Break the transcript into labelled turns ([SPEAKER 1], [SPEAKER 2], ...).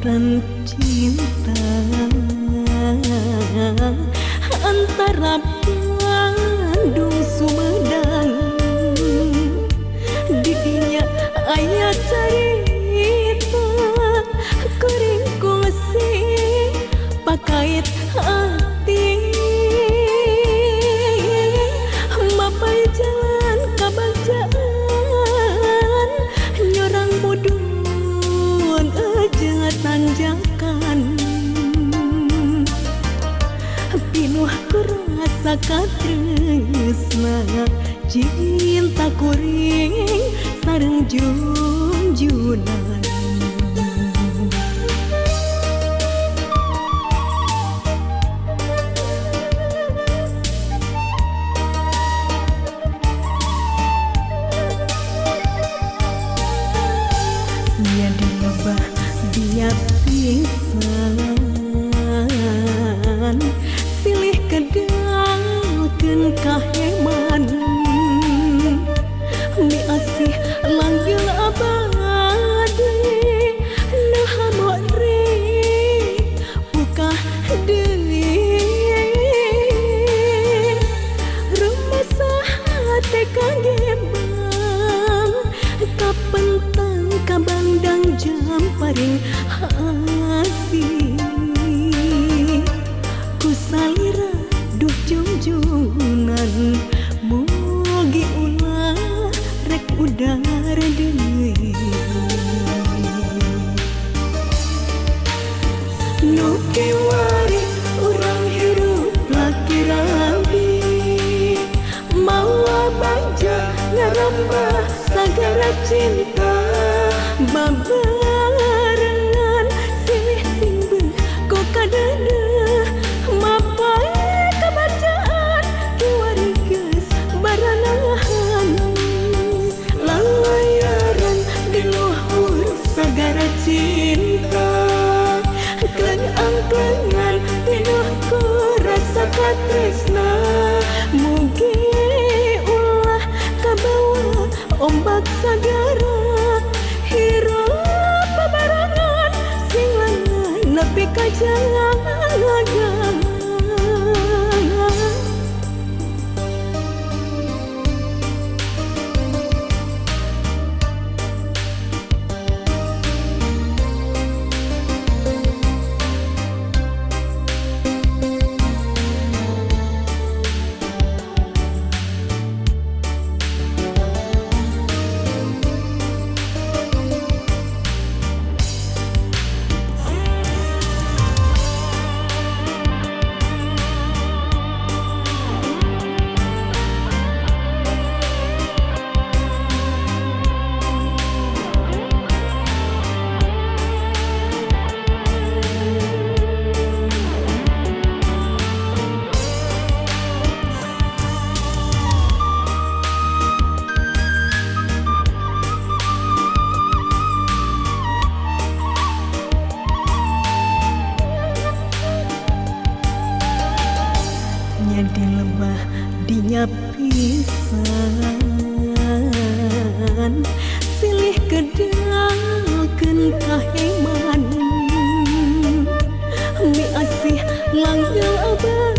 [SPEAKER 1] Gambaran cinta antara Bandung Sumedang, didinya aya carita kuring kongsi pakait hati, mapai jalan kabajaan nyorang mudun aja tanjakan, pinuh kurasa katresna cinta kuring sareng junjunan. Nya dilebah dia pisan silih kedalkeun kaheman, mi asih langgeng abadi naha morik bukah deui rumasa hate kagembang kapentang kabandang jam paring asih ku salira duh junjunan mugi ulah rek udara deui nu kiwari urang hirup laki rabi mawa baja ngarambah sagara cinta babarengan silih simbeuh ku kadeudeung mapai kabacaan kiwari geus baranahan lalayaran di luhur sagara cinta kleng-angklengan pinuh ku rasa katresna mugi ulah kabawa ombak sagara hirup babarengan sing langan nepi ka jalan. Nya dilebah dinya pisan silih kedalkeun kaheman mi asih langgeng abadi